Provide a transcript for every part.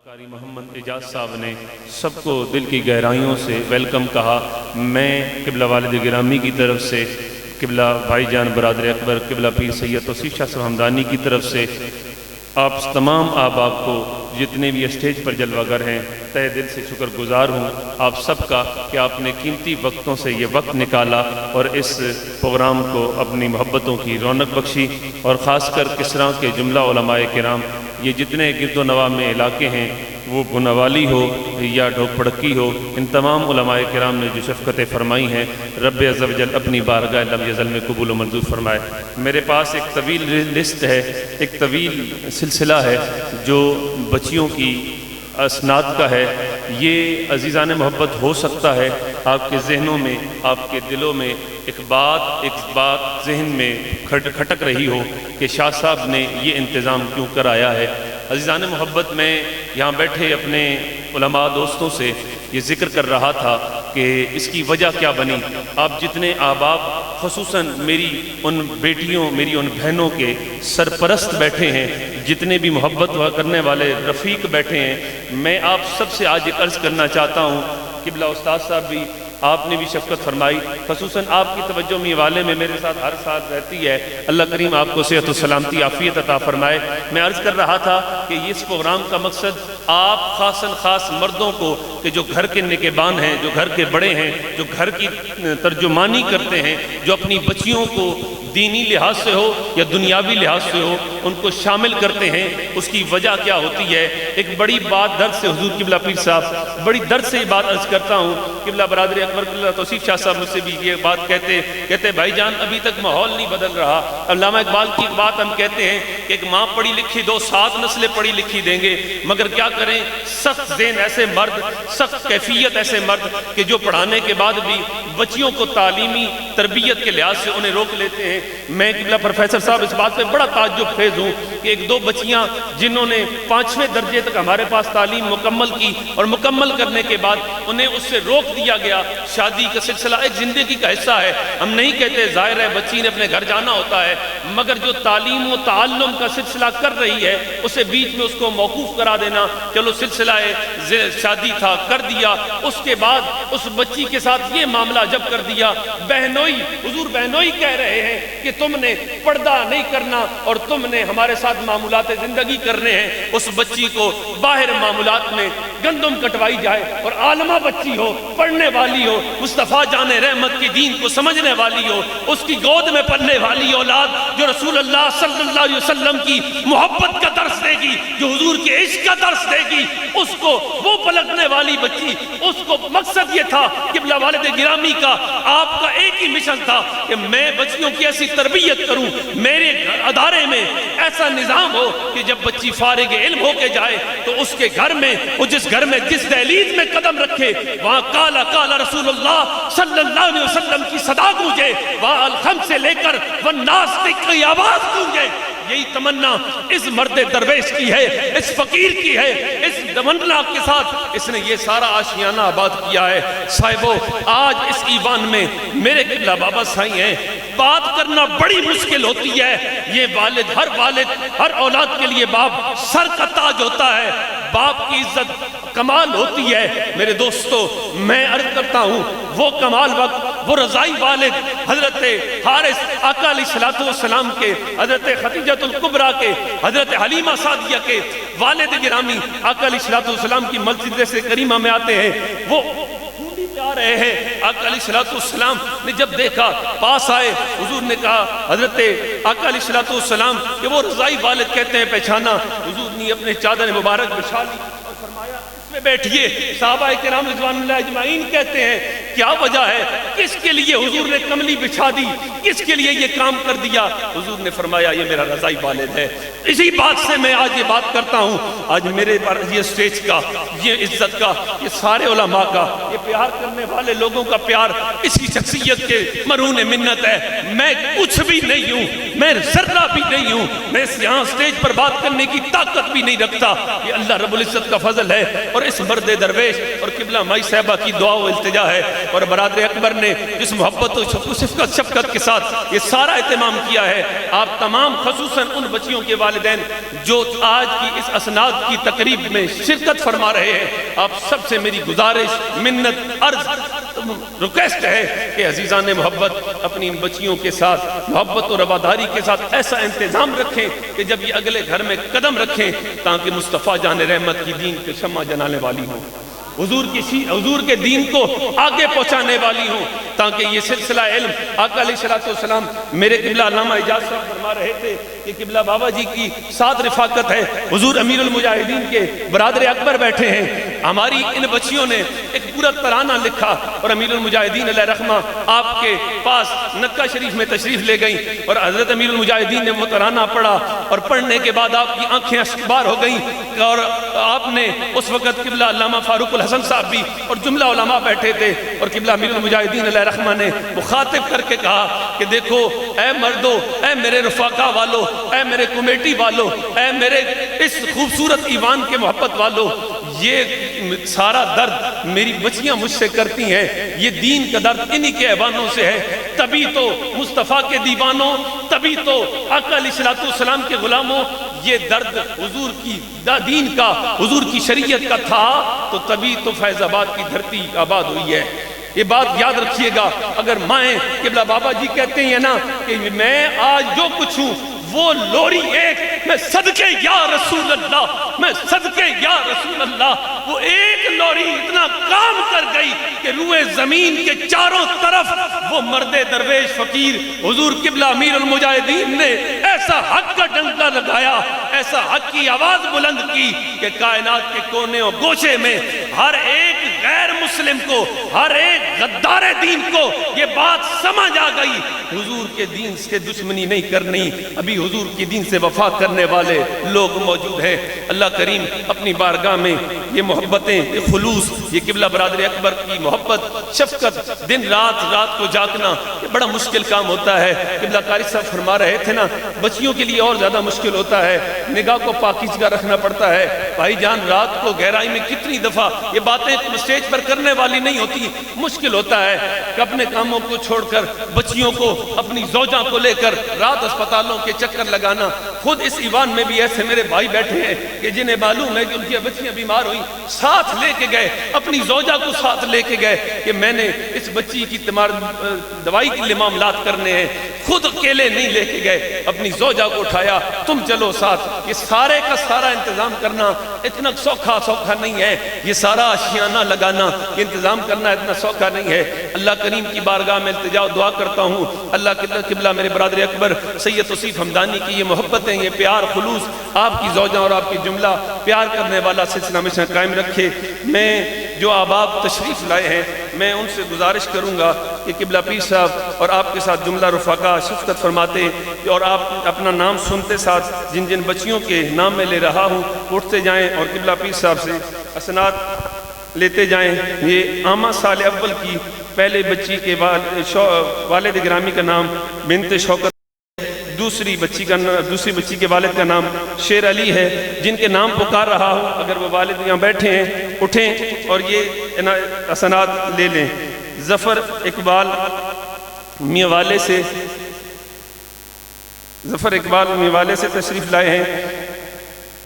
قاری محمد اعجاز صاحب نے سب کو دل کی گہرائیوں سے ویلکم کہا۔ میں قبلہ والد گرامی کی طرف سے، قبلہ بھائی جان برادر اکبر، قبلہ پیر سید توصیف شاہ صاحب ہمدانی کی طرف سے آپ تمام احباب کو جتنے بھی اسٹیج پر جلوہ گر ہیں تہ دل سے شکر گزار ہوں آپ سب کا کہ آپ نے قیمتی وقتوں سے یہ وقت نکالا اور اس پروگرام کو اپنی محبتوں کی رونق بخشی، اور خاص کر کسرا کے جملہ علماء کرام، یہ جتنے گرد و نواح میں علاقے ہیں، وہ بنوالی ہو یا ڈھوک پڑکی ہو، ان تمام علماء کرام نے جو شفقتیں فرمائی ہیں، رب عز و جل اپنی بارگاہ لم یزل میں قبول و منظور فرمائے۔ میرے پاس ایک طویل لسٹ ہے، ایک طویل سلسلہ ہے جو بچیوں کی اسناد کا ہے۔ یہ عزیزان محبت ہو سکتا ہے آپ کے ذہنوں میں، آپ کے دلوں میں ایک بات ذہن میں کھٹک رہی ہو کہ شاہ صاحب نے یہ انتظام کیوں کرایا ہے۔ عزیزان محبت، میں یہاں بیٹھے اپنے علماء دوستوں سے یہ ذکر کر رہا تھا کہ اس کی وجہ کیا بنی۔ آپ جتنے احباب خصوصاً میری ان بیٹیوں، میری ان بہنوں کے سرپرست بیٹھے ہیں، جتنے بھی محبت کرنے والے رفیق بیٹھے ہیں، میں آپ سب سے آج ایک عرض کرنا چاہتا ہوں، قبلہ استاد صاحب بھی آپ نے بھی شفقت فرمائی، خصوصاً آپ کی توجہ میں والے میں میرے ساتھ ہر سال رہتی ہے، اللہ کریم آپ کو صحت و سلامتی عافیت عطا فرمائے۔ میں عرض کر رہا تھا کہ اس پروگرام کا مقصد آپ خاص مردوں کو کہ جو گھر کے نگہبان ہیں، جو گھر کے بڑے ہیں، جو گھر کی ترجمانی کرتے ہیں، جو اپنی بچیوں کو دینی لحاظ سے ہو یا دنیاوی لحاظ سے ہو ان کو شامل کرتے ہیں، اس کی وجہ کیا ہوتی ہے۔ ایک بڑی بات درد سے حضور قبلہ پیر صاحب، بڑی درد سے یہ بات عرض کرتا ہوں، قبلہ برادر اکبر قبلہ توصیف شاہ صاحب مجھ سے بھی یہ بات کہتے بھائی جان ابھی تک ماحول نہیں بدل رہا۔ علامہ اقبال کی بات ہم کہتے ہیں کہ ایک ماں پڑھی لکھی دو 7 نسلیں پڑھی لکھی دیں گے، مگر کیا کریں، سخت ذہن ایسے مرد، سخت کیفیت ایسے مرد کہ جو پڑھانے کے بعد بھی بچیوں کو تعلیمی تربیت کے لحاظ سے انہیں روک لیتے ہیں۔ میں قبلہ پروفیسر صاحب اس بات پہ بڑا تعجب خیز ہوں کہ 1-2 بچیاں جنہوں نے 5ویں درجے تک ہمارے پاس تعلیم مکمل کی اور مکمل کرنے کے بعد انہیں اس سے روک دیا گیا۔ شادی کا سلسلہ ایک زندگی کا حصہ ہے، ہم نہیں کہتے، ظاہر ہے بچی نے اپنے گھر جانا ہوتا ہے، مگر جو تعلیم و تعلم کا سلسلہ کر رہی ہے اسے بیچ میں اس کو موقوف کرا دینا، چلو سلسلہ شادی تھا کر دیا، اس کے بعد اس بچی کے ساتھ یہ معاملہ جب کر دیا، بہنوئی، حضور بہنوئی کہہ رہے ہیں کہ تم نے پردہ نہیں کرنا اور تم نے ہمارے ساتھ معمولات زندگی کرنے ہیں۔ اس بچی کو باہر معمولات میں گندم کٹوائی جائے اور عالمہ بچی ہو، پڑھنے والی ہو، مصطفیٰ جان رحمت کی دین کو سمجھنے والی ہو، اس کی گود میں پلنے والی اولاد جو رسول اللہ صلی اللہ علیہ وسلم کی محبت کا درس دے گی، جو حضور کے عشق کا درس دے گی، اس کو وہ پلٹنے والی بچی، اس کو مقصد یہ تھا قبلہ والد گرامی کا، آپ کا ایک ہی مشن تھا کہ میں بچیوں کی ایسی تربیت کروں، میرے ادارے میں ایسا نظام ہو کہ جب بچی فارغ علم ہو کے جائے تو اس کے گھر میں، وہ جس گھر میں جس دہلیز میں قدم رکھے وہاں کالا کالا رسول اللہ صلی اللہ علیہ وسلم کی صدا گونجے، وہاں الخم سے لے کر والناس تک کی آواز گونجے۔ یہی تمنا اس مرد درویش کی ہے، اس فقیر کی ہے، اس تمنا کے ساتھ اس نے یہ سارا آشیانہ آباد کیا ہے۔ صاحبو، آج اس ایوان میں میرے قبلہ بابا سائی ہیں، بات کرنا بڑی مشکل ہوتی ہے۔ یہ والد، ہر اولاد کے لیے باپ سر کا تاج ہوتا ہے، باپ کی عزت کمال ہوتی ہے۔ میرے دوستو، میں عرض کرتا ہوں وہ کمال وقت، وہ رضائی والد حضرت حارث آقا علیہ الصلوۃ والسلام کے، حضرت خدیجہ الکبریٰ کے، حضرت حلیمہ سعدیہ کے والد گرامی آقا علیہ الصلوۃ والسلام کی مسجد سے کریمہ میں آتے ہیں، وہ آ رہے ہیں۔ آقا علیہ الصلوۃ والسلام نے جب دیکھا، پاس آئے، حضور نے کہا حضرت آقا علیہ الصلوۃ والسلام کہ وہ رضائی والد کہتے ہیں پہچانا، حضور نے اپنے چادر مبارک بچھا لی اور فرمایا اس میں بیٹھیے۔ صحابہ کرام رضوان اللہ اجمعین کہتے ہیں کیا وجہ ہے، کس کے لیے حضور نے کملی بچھا دی، کس کے لیے یہ کام کر دیا؟ حضور نے فرمایا یہ میرا رضائی والد ہے۔ اسی بات سے میں آج یہ بات کرتا ہوں، آج میرے پر یہ سٹیج کا، یہ عزت کا، یہ سارے علماء کا، یہ پیار کرنے والے لوگوں کا پیار اسی شخصیت کے مرہون منت ہے۔ میں کچھ بھی نہیں ہوں، میں ذرہ بھی نہیں ہوں، میں یہاں سٹیج پر بات کرنے کی طاقت بھی نہیں رکھتا، یہ اللہ رب العزت کا فضل ہے اور اس مرد درویش اور قبلہ مائی صاحبہ کی دعا و التجا ہے اور برادر اکبر نے جس محبت و شفقت کے ساتھ یہ سارا اہتمام کیا ہے، آپ تمام خصوصاً ان بچیوں کے والدین جو آج کی اس اسناد کی تقریب میں شرکت فرما رہے ہیں، آپ سب سے میری گزارش، منت، عرض، ریکویسٹ ہے کہ عزیزان محبت اپنی ان بچیوں کے ساتھ محبت و رواداری کے ساتھ ایسا انتظام رکھیں کہ جب یہ اگلے گھر میں قدم رکھیں تاکہ مصطفیٰ جان رحمت کی دین کے شمع جلانے والی ہوں، حضور کے دین کو آگے پہنچانے والی ہوں، تاکہ یہ سلسلہ علم آقا علیہ السلام میرے قبلہ علامہ اجاز صاحب فرما رہے تھے کہ قبلہ بابا جی کی ساتھ رفاقت ہے، حضور امیر المجاہدین کے برادر اکبر بیٹھے ہیں، ہماری ان بچیوں نے ایک پورا ترانہ لکھا اور امیر المجاہدین علیہ رحمہ آپ کے پاس مکہ شریف میں تشریف لے گئیں اور حضرت امیر المجاہدین نے وہ ترانہ پڑھا اور پڑھنے کے بعد آپ کی آنکھیں اشکبار ہو گئیں اور آپ نے اس وقت قبلہ علامہ فاروق الحسن صاحب بھی اور جملہ علماء بیٹھے تھے اور قبلہ امیر المجاہدین علیہ رحمہ نے مخاطب کر کے کہا کہ دیکھو اے مردو، اے میرے رفاقہ والو، اے میرے کمیٹی والو، اے میرے اس خوبصورت ایوان کے محبت والو، یہ سارا درد میری بچیاں مجھ سے کرتی ہیں، یہ دین کا درد انہی کے ایوانوں سے ہے، تبھی تو مصطفیٰ کے دیوانوں، تبھی تو آقا علیہ السلام کے غلاموں یہ درد حضور کی دین کا، حضور کی شریعت کا تھا، تو تبھی تو فیض آباد کی دھرتی آباد ہوئی ہے۔ یہ بات یاد رکھیے گا، اگر مائیں قبلہ بابا جی کہتے ہیں نا کہ میں آج جو کچھ ہوں وہ لوری ایک، میں صدقے یا رسول اللہ، میں صدقے یا رسول اللہ، وہ ایک لوری اتنا کام کر گئی کہ روئے زمین کے چاروں طرف وہ مرد درویش فقیر حضور قبلہ امیر المجاہدین نے ایسا حق کا ڈنکا لگایا، ایسا حق کی آواز بلند کی کہ کائنات کے کونے اور گوشے میں ہر ایک غیر مسلم کو، ہر ایک غدار دین کو یہ بات سمجھ آ گئی، حضور کے دین سے دشمنی نہیں کرنی، ابھی حضور کی دین سے وفا کرنے والے لوگ موجود ہیں۔ اللہ کریم اپنی بارگاہ میں یہ محبتیں، یہ خلوص، یہ قبلہ برادر اکبر کی محبت، شفقت، دن رات کو جاگنا یہ بڑا مشکل کام ہوتا ہے۔ قبلہ قاری صاحب فرما رہے تھے نا، بچیوں کے لیے اور زیادہ مشکل ہوتا ہے، نگاہ کو پاکیزگہ رکھنا پڑتا ہے۔ بھائی جان رات کو گہرائی میں کتنی دفعہ یہ باتیں اسٹیج پر کرنے والی نہیں ہوتی، مشکل ہوتا ہے کہ اپنے کاموں کو چھوڑ کر بچیوں کو، اپنی زوجہ کو لے کر رات اسپتالوں کے چکر لگانا۔ خود اس ایوان میں بھی ایسے میرے بھائی بیٹھے ہیں کہ جنہیں معلوم ہے کہ ان کی بچیاں بیمار ہوئیں، ساتھ لے کے گئے، اپنی زوجہ کو ساتھ لے کے گئے کہ میں نے اس بچی کی دوائی کے لیے معاملات کرنے ہیں، خود اکیلے نہیں لے کے گئے، اپنی زوجہ کو اٹھایا، تم چلو ساتھ۔ یہ سارے کا سارا انتظام کرنا اتنا سوکھا نہیں ہے، یہ سارا آشیانہ لگانا، یہ انتظام کرنا اتنا سوکھا نہیں ہے۔ اللہ کریم کی بارگاہ میں التجا و دعا کرتا ہوں، اللہ قبلہ میرے برادر اکبر سید توصیف حمدانی کی یہ محبتیں، یہ پیار، خلوص آپ کی زوجہ اور آپ کی جملہ پیار کرنے والا سلسلہ ہمیشہ قائم رکھے۔ میں جو احباب تشریف لائے ہیں میں ان سے گزارش کروں گا کہ قبلہ پیر صاحب اور آپ کے ساتھ جملہ رفقا شفقت فرماتے اور آپ اپنا نام سنتے ساتھ جن جن بچیوں کے نام میں لے رہا ہوں اٹھتے جائیں اور قبلہ پیر صاحب سے اسناد لیتے جائیں۔ یہ عامہ سال اول کی پہلے بچی کے والد گرامی کا نام بنت شوکت، دوسری بچی کے والد کا نام شیر علی ہے، جن کے نام پکار رہا ہوں اگر وہ والد یہاں بیٹھے ہیں اٹھیں اور یہ اسناد لے لیں۔ ظفر اقبال میوالے سے تشریف لائے ہیں۔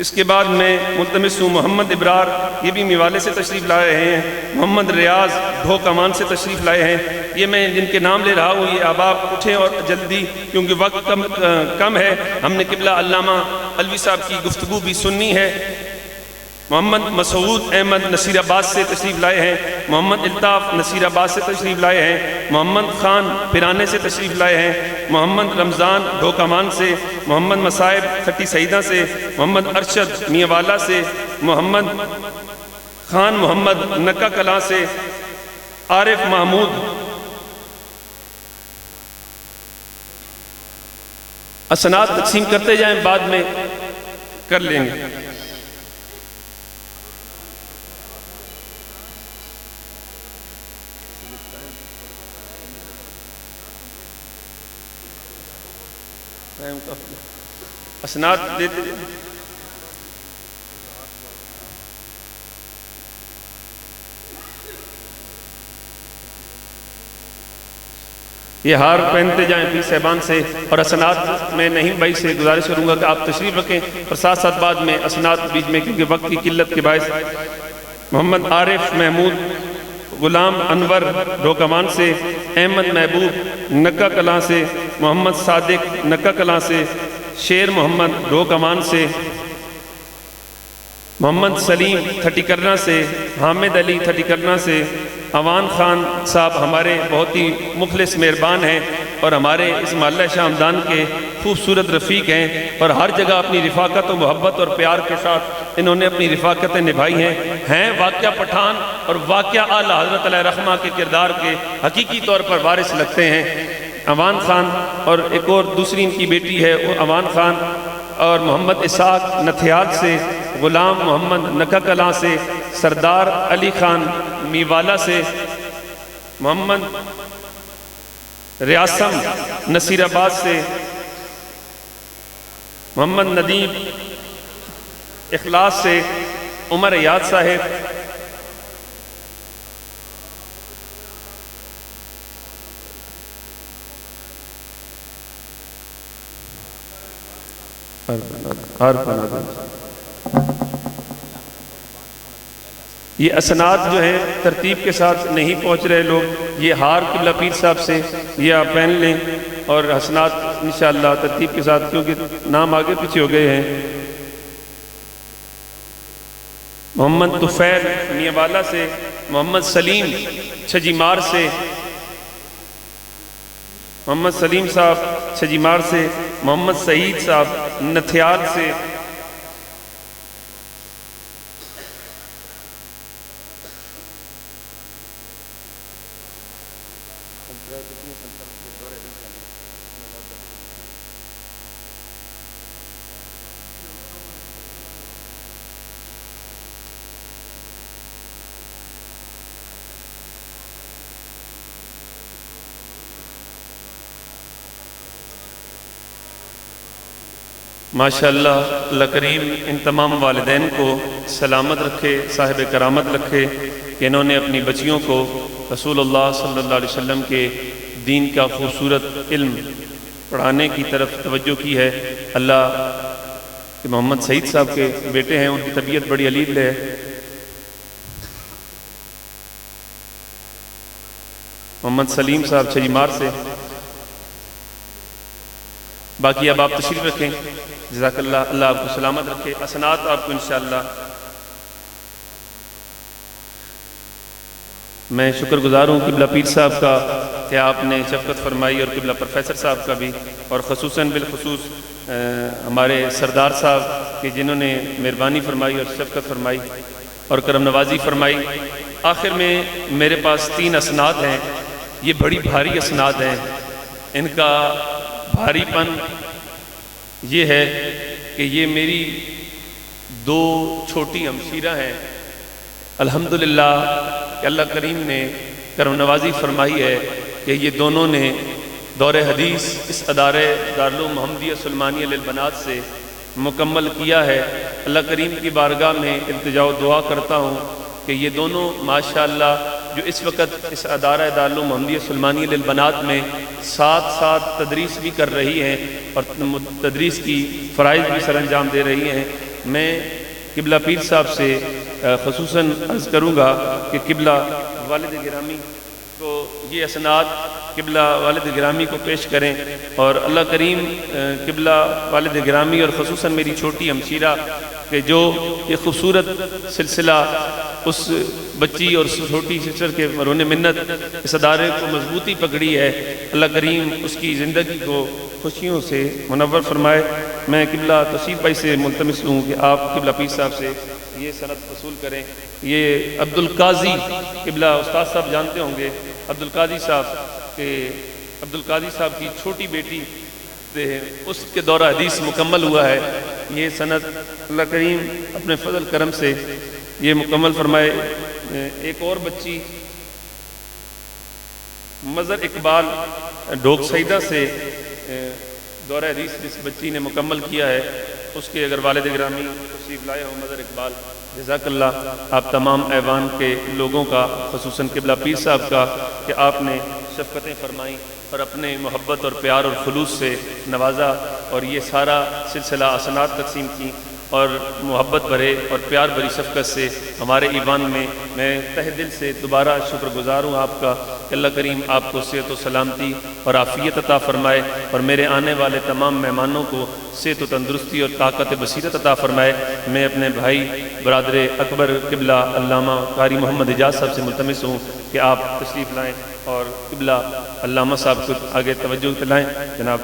اس کے بعد میں ملتمس ہوں محمد ابرار، یہ بھی میوالے سے تشریف لائے ہیں۔ محمد ریاض ڈھوک امان سے تشریف لائے ہیں۔ یہ میں جن کے نام لے رہا ہوں یہ احباب اٹھیں اور جلدی، کیونکہ وقت کم ہے، ہم نے قبلہ علامہ علوی صاحب کی گفتگو بھی سننی ہے۔ محمد مسعود احمد نصیر آباد سے تشریف لائے ہیں۔ محمد الطاف نصیر آباد سے تشریف لائے ہیں۔ محمد خان پرانے سے تشریف لائے ہیں۔ محمد رمضان ڈھوکامان سے۔ محمد مصائب کھٹی سعیدہ سے۔ محمد ارشد میاں والا سے۔ محمد خان محمد نکا کلاں سے۔ عارف محمود اسناد تقسیم کرتے جائیں، بعد میں کر لیں گے۔ اسناد دیتے جائیں۔ یہ ہار پہنتے جائیں پیر صاحبان سے، اور اسناد میں نہیں بھائی سے گزارش کروں گا کہ آپ تشریف رکھیں، اور ساتھ ساتھ بعد میں اسناد بیچ میں کیونکہ وقت کی قلت کے باعث محمد عارف محمود غلام انور ڈوکمان سے، احمد محبوب نکا کلاں سے، محمد صادق نکا کلاں سے، شیر محمد ڈوکمان سے، محمد سلیم تھٹی کرنا سے، حامد علی تھٹی کرنا سے، اوان خان صاحب ہمارے بہت ہی مخلص مہربان ہیں اور ہمارے اس محلہ شاہ ہمدان کے خوبصورت رفیق ہیں، اور ہر جگہ اپنی رفاقت و محبت اور پیار کے ساتھ انہوں نے اپنی رفاقتیں نبھائی ہیں واقعہ پٹھان اور واقعہ اعلیٰ حضرت علیہ رحمہ کے کردار کے حقیقی طور پر وارث لگتے ہیں۔ اوان خان اور ایک اور دوسری ان کی بیٹی ہے اوان خان، اور محمد اسحاق نتھیال سے، غلام محمد نکا کلاں سے، سردار علی خان میوالا سے، محمد ریاسم نصیر آباد سے، محمد ندیم اخلاص سے، عمر ایاد صاحب، یہ اسناد جو ہیں ترتیب کے ساتھ نہیں پہنچ رہے لوگ، یہ ہار قبلہ پیر صاحب سے یہ آپ پہن لیں، اور اسناد انشاءاللہ ترتیب کے ساتھ کیونکہ نام آگے پیچھے ہو گئے ہیں۔ محمد طفیل میوالا سے، محمد سلیم چھجیمار سے، محمد سلیم صاحب چھجیمار سے، محمد سعید صاحب نتھیال سے، ماشاءاللہ اللہ کریم ان تمام والدین کو سلامت رکھے، صاحب کرامت رکھے کہ انہوں نے اپنی بچیوں کو رسول اللہ صلی اللہ علیہ وسلم کے دین کا خوبصورت علم پڑھانے کی طرف توجہ کی ہے۔ اللہ کہ محمد سعید صاحب کے بیٹے ہیں، ان کی طبیعت بڑی علیل ہے، محمد سلیم صاحب چھجیمار سے، باقی اب آپ تشریف رکھیں، جزاک اللہ، اللہ آپ کو سلامت رکھے، اسناد آپ کو انشاءاللہ۔ میں شکر گزار ہوں قبلہ پیر صاحب کا کہ آپ نے شفقت فرمائی، اور قبلہ پروفیسر صاحب کا بھی، اور خصوصاً بالخصوص ہمارے سردار صاحب کہ جنہوں نے مہربانی فرمائی اور شفقت فرمائی اور کرم نوازی فرمائی۔ آخر میں میرے پاس 3 اسناد ہیں، یہ بڑی بھاری اسناد ہیں، ان کا بھاری پن یہ ہے کہ یہ میری 2 چھوٹی ہمشیرہ ہیں، الحمدللہ کہ اللہ کریم نے کرم نوازی فرمائی ہے کہ یہ دونوں نے دور حدیث اس ادارے دارالعلوم محمدیہ سلمانیہ للبنات سے مکمل کیا ہے۔ اللہ کریم کی بارگاہ میں التجا و دعا کرتا ہوں کہ یہ دونوں ماشاءاللہ جو اس وقت اس ادارہ دارالعلوم محمدیہ سلمانیہ للبنات میں ساتھ ساتھ تدریس بھی کر رہی ہیں اور تدریس کی فرائض بھی سر انجام دے رہی ہیں، میں قبلہ پیر صاحب سے خصوصاً عرض کروں گا کہ قبلہ والد گرامی کو یہ اسناد قبلہ والد گرامی کو پیش کریں، اور اللہ کریم قبلہ والد گرامی اور خصوصاً میری چھوٹی ہمشیرہ کہ جو یہ خوبصورت سلسلہ اس بچی اور چھوٹی سسٹر کے مرہون منت اس ادارے کو مضبوطی پکڑی ہے، اللہ کریم اس کی زندگی کو خوشیوں سے منور فرمائے۔ میں قبلہ توصیف بھائی سے ملتمس ہوں کہ آپ قبلہ پیر صاحب سے یہ سند وصول کریں۔ یہ عبدالقاضی قبلہ استاد صاحب جانتے ہوں گے، عبدالقاضی صاحب کی چھوٹی بیٹی اس کے دورہ حدیث مکمل ہوا ہے، یہ سند اللہ کریم اپنے فضل کرم سے یہ مکمل فرمائے۔ ایک اور بچی مظہر اقبال ڈھوک سیدہ سے دورہ حدیث جس بچی نے مکمل کیا ہے، اس کے اگر والد گرامی تشریف لائے ہوں مظہر اقبال جزاک اللہ آپ تمام ایوان کے لوگوں کا، خصوصاً قبلہ پیر صاحب کا، کہ آپ نے شفقتیں فرمائیں اور اپنے محبت اور پیار اور خلوص سے نوازا، اور یہ سارا سلسلہ اسناد تقسیم کی، اور محبت بھرے اور پیار بھری شفقت سے ہمارے ایوان میں میں تہ دل سے دوبارہ شکر گزار ہوں آپ کا کہ اللہ کریم آپ کو صحت و سلامتی اور عافیت عطا فرمائے، اور میرے آنے والے تمام مہمانوں کو صحت و تندرستی اور طاقت بصیرت عطا فرمائے۔ میں اپنے بھائی برادر اکبر قبلہ علامہ قاری محمد اعجاز صاحب سے ملتمس ہوں کہ آپ تشریف لائیں اور قبلہ علامہ صاحب کو آگے توجہ دلائیں۔ جناب